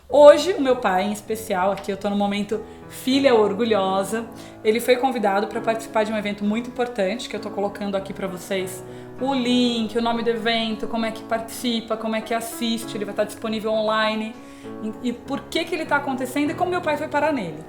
Hoje, o meu pai, em especial, aqui eu tô no momento filha orgulhosa, ele foi convidado para participar de um evento muito importante, que eu tô colocando aqui para vocês o link, o nome do evento, como é que participa, como é que assiste, ele vai estar disponível online, e por que ele tá acontecendo e como meu pai foi parar nele.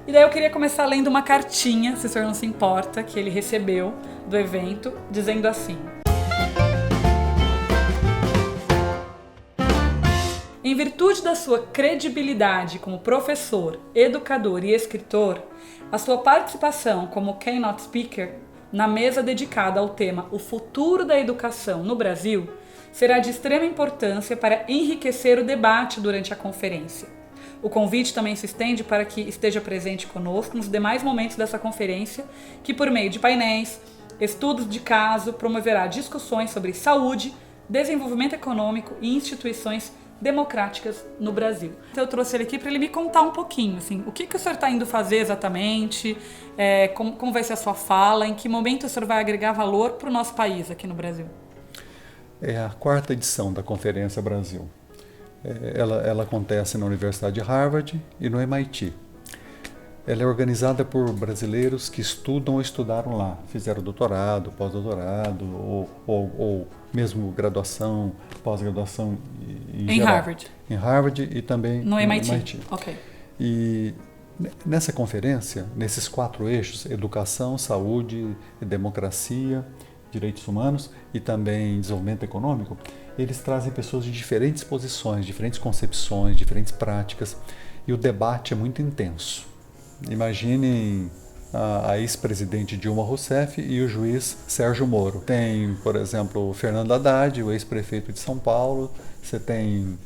E daí eu queria começar lendo uma cartinha, se o senhor não se importa, que ele recebeu do evento, dizendo assim: em virtude da sua credibilidade como professor, educador e escritor, a sua participação como keynote speaker na mesa dedicada ao tema O Futuro da Educação no Brasil será de extrema importância para enriquecer o debate durante a conferência. O convite também se estende para que esteja presente conosco nos demais momentos dessa conferência, que por meio de painéis, estudos de caso, promoverá discussões sobre saúde, desenvolvimento econômico e instituições democráticas no Brasil. Então eu trouxe ele aqui para ele me contar um pouquinho, assim, o que o senhor está indo fazer exatamente, como vai ser a sua fala, em que momento o senhor vai agregar valor para o nosso país aqui no Brasil. É a 4ª edição da Conferência Brasil. Ela acontece na Universidade de Harvard e no MIT. Ela é organizada por brasileiros que estudam ou estudaram lá, fizeram doutorado, pós-doutorado ou mesmo graduação, pós-graduação em geral. Harvard. Em Harvard e também no MIT. Ok. E nessa conferência, nesses 4 eixos, educação, saúde, democracia, direitos humanos e também desenvolvimento econômico, eles trazem pessoas de diferentes posições, diferentes concepções, diferentes práticas, e o debate é muito intenso. Imaginem a ex-presidente Dilma Rousseff e o juiz Sérgio Moro. Tem, por exemplo, o Fernando Haddad, o ex-prefeito de São Paulo, você tem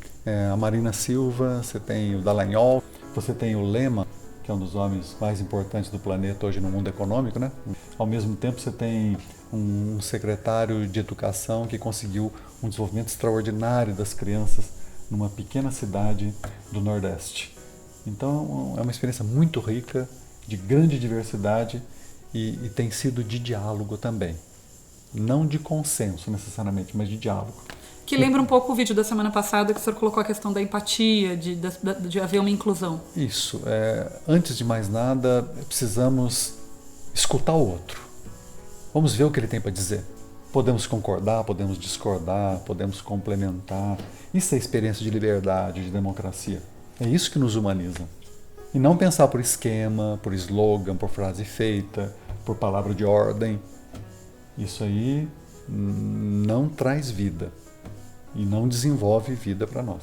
a Marina Silva, você tem o Dallagnol, você tem o Lema, que é um dos homens mais importantes do planeta hoje no mundo econômico, né? Ao mesmo tempo você tem um secretário de educação que conseguiu um desenvolvimento extraordinário das crianças numa pequena cidade do Nordeste. Então é uma experiência muito rica, de grande diversidade e tem sido de diálogo também. Não de consenso necessariamente, mas de diálogo. Que lembra um pouco o vídeo da semana passada que o senhor colocou a questão da empatia, de haver uma inclusão. Isso. Antes de mais nada, precisamos escutar o outro. Vamos ver o que ele tem para dizer. Podemos concordar, podemos discordar, podemos complementar. Isso é experiência de liberdade, de democracia. É isso que nos humaniza. E não pensar por esquema, por slogan, por frase feita, por palavra de ordem. Isso aí não traz vida e não desenvolve vida para nós.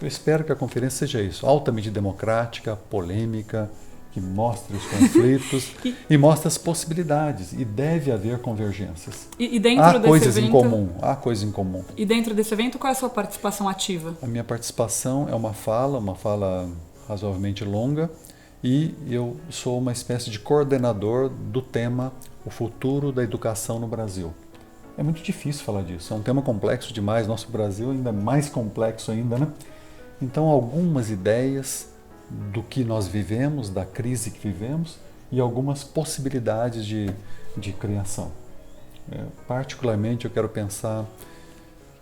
Eu espero que a conferência seja isso, altamente democrática, polêmica, que mostre os conflitos e mostre as possibilidades. E deve haver convergências. E dentro há desse coisas evento, em comum, há coisas em comum. E dentro desse evento, qual é a sua participação ativa? A minha participação é uma fala razoavelmente longa, e eu sou uma espécie de coordenador do tema O Futuro da Educação no Brasil. É muito difícil falar disso, é um tema complexo demais, nosso Brasil ainda é mais complexo ainda, né? Então algumas ideias do que nós vivemos, da crise que vivemos e algumas possibilidades de criação. Particularmente eu quero pensar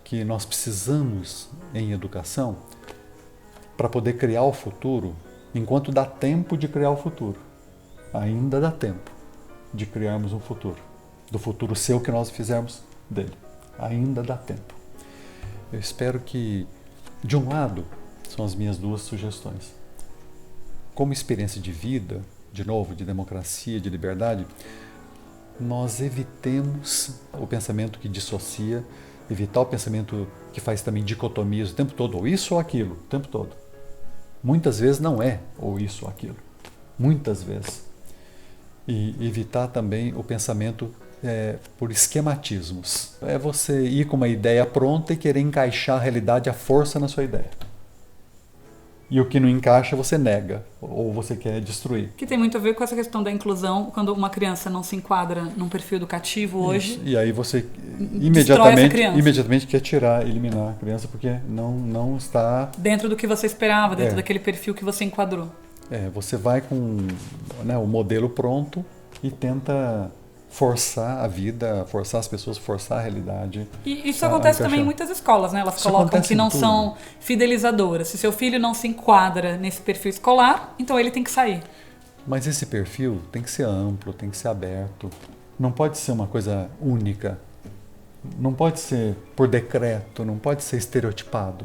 que nós precisamos em educação para poder criar o futuro, enquanto dá tempo de criar o futuro. Ainda dá tempo de criarmos um futuro, do futuro seu que nós fizermos dele. Ainda dá tempo. Eu espero que, de um lado, são as minhas 2 sugestões. Como experiência de vida, de novo, de democracia, de liberdade, nós evitemos o pensamento que dissocia, evitar o pensamento que faz também dicotomias o tempo todo, ou isso ou aquilo, o tempo todo. Muitas vezes não é ou isso ou aquilo. Muitas vezes. E evitar também o pensamento por esquematismos. É você ir com uma ideia pronta e querer encaixar a realidade à força na sua ideia. E o que não encaixa você nega, ou você quer destruir. Que tem muito a ver com essa questão da inclusão, quando uma criança não se enquadra num perfil educativo hoje. Isso. E aí você imediatamente quer eliminar a criança, porque não está... dentro do que você esperava, dentro daquele perfil que você enquadrou. Você vai com o modelo pronto e tenta forçar a vida, forçar as pessoas, forçar a realidade. E isso acontece também em muitas escolas, né? Elas Isso colocam que não tudo. são fidelizadoras. Se seu filho não se enquadra nesse perfil escolar, então ele tem que sair. Mas esse perfil tem que ser amplo, tem que ser aberto. Não pode ser uma coisa única. Não pode ser por decreto, não pode ser estereotipado.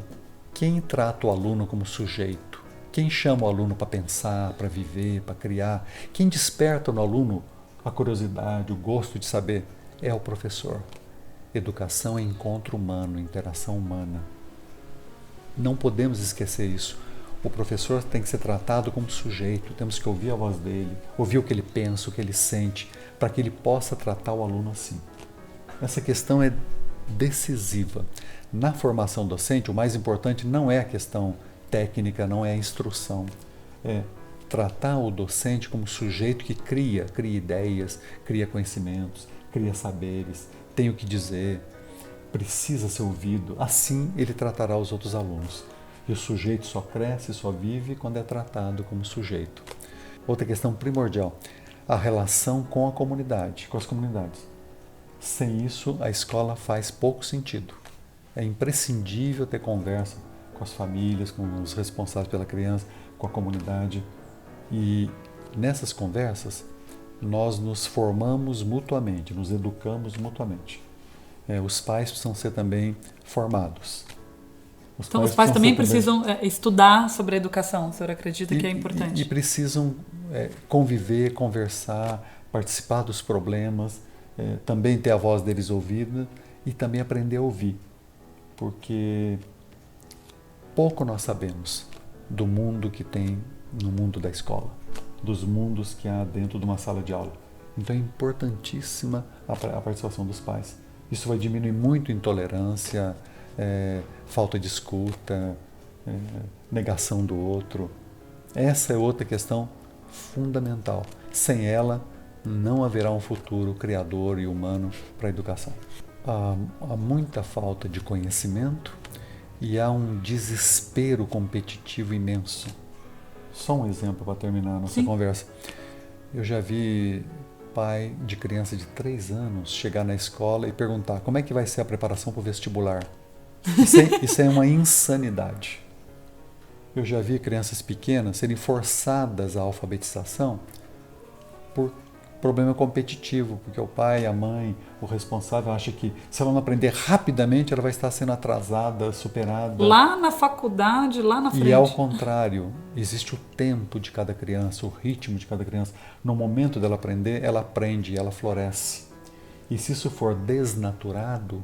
Quem trata o aluno como sujeito? Quem chama o aluno para pensar, para viver, para criar? Quem desperta no aluno a curiosidade, o gosto de saber? É o professor. Educação é encontro humano, interação humana. Não podemos esquecer isso. O professor tem que ser tratado como sujeito, temos que ouvir a voz dele, ouvir o que ele pensa, o que ele sente, para que ele possa tratar o aluno assim. Essa questão é decisiva. Na formação docente, o mais importante não é a questão técnica, não é a instrução, é tratar o docente como sujeito que cria ideias, cria conhecimentos, cria saberes, tem o que dizer, precisa ser ouvido. Assim ele tratará os outros alunos. E o sujeito só cresce, só vive quando é tratado como sujeito. Outra questão primordial, a relação com a comunidade, com as comunidades. Sem isso, a escola faz pouco sentido. É imprescindível ter conversa com as famílias, com os responsáveis pela criança, com a comunidade. E nessas conversas, nós nos formamos mutuamente, nos educamos mutuamente. Os pais precisam ser também formados. Então, os pais também precisam estudar sobre a educação, o senhor acredita que é importante? E precisam conviver, conversar, participar dos problemas, também ter a voz deles ouvida e também aprender a ouvir. Porque pouco nós sabemos do mundo que tem no mundo da escola, dos mundos que há dentro de uma sala de aula. Então é importantíssima a participação dos pais. Isso vai diminuir muito a intolerância, falta de escuta, negação do outro. Essa é outra questão fundamental. Sem ela, não haverá um futuro criador e humano para a educação. Há muita falta de conhecimento e há um desespero competitivo imenso. Só um exemplo para terminar a nossa conversa. Eu já vi pai de criança de 3 anos chegar na escola e perguntar como é que vai ser a preparação para o vestibular. Isso é uma insanidade. Eu já vi crianças pequenas serem forçadas à alfabetização por problema competitivo, porque o pai, a mãe, o responsável acha que se ela não aprender rapidamente, ela vai estar sendo atrasada, superada. Lá na faculdade, lá na frente. E ao contrário, existe o tempo de cada criança, o ritmo de cada criança. No momento dela aprender, ela aprende, ela floresce. E se isso for desnaturado,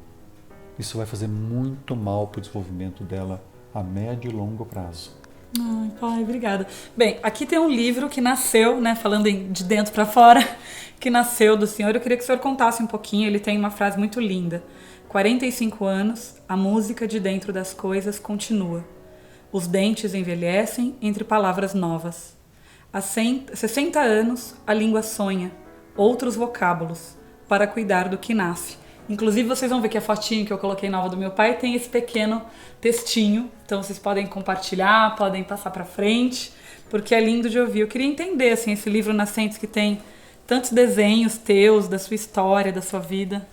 isso vai fazer muito mal para o desenvolvimento dela a médio e longo prazo. Ai, pai, obrigada. Bem, aqui tem um livro que nasceu, né, falando de dentro para fora, que nasceu do senhor. Eu queria que o senhor contasse um pouquinho. Ele tem uma frase muito linda. 45 anos, a música de dentro das coisas continua. Os dentes envelhecem entre palavras novas. Há 60 anos, a língua sonha outros vocábulos para cuidar do que nasce. Inclusive, vocês vão ver que a fotinho que eu coloquei nova do meu pai tem esse pequeno textinho. Então, vocês podem compartilhar, podem passar para frente, porque é lindo de ouvir. Eu queria entender, assim, esse livro Nascentes que tem tantos desenhos teus, da sua história, da sua vida.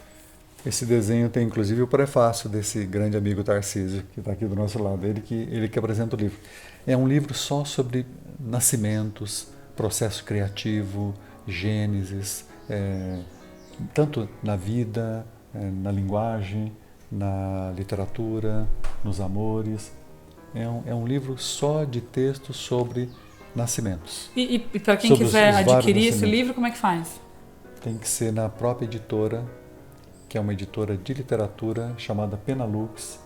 Esse desenho tem, inclusive, o prefácio desse grande amigo Tarcísio, que está aqui do nosso lado, ele que apresenta o livro. É um livro só sobre nascimentos, processo criativo, gênesis, tanto na vida, na linguagem, na literatura, nos amores. É um livro só de textos sobre nascimentos. E para quem quiser adquirir esse livro, como é que faz? Tem que ser na própria editora, que é uma editora de literatura chamada Penalux.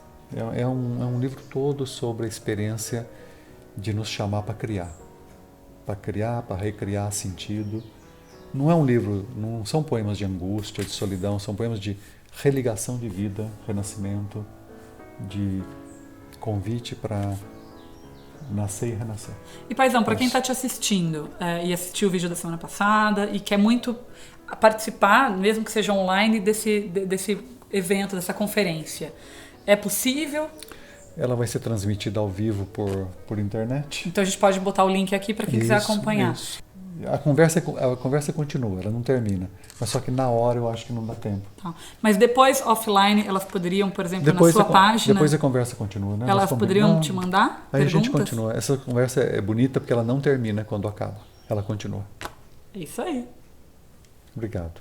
É um livro todo sobre a experiência de nos chamar para criar, para recriar sentido. Não é um livro, não são poemas de angústia, de solidão, são poemas de religação de vida, renascimento, de convite para nascer e renascer. E paizão, para quem está te assistindo e assistiu o vídeo da semana passada e quer muito participar, mesmo que seja online, desse evento, dessa conferência, é possível? Ela vai ser transmitida ao vivo por internet. Então a gente pode botar o link aqui para quem quiser acompanhar. Isso. A conversa continua, ela não termina. Mas só que na hora eu acho que não dá tempo. Tá. Mas depois, offline, elas poderiam, por exemplo, na sua página... Depois a conversa continua, né? Elas poderiam te mandar Aí perguntas? a gente continua. Essa conversa é bonita porque ela não termina quando acaba. Ela continua. É isso aí. Obrigado.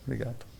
Obrigado.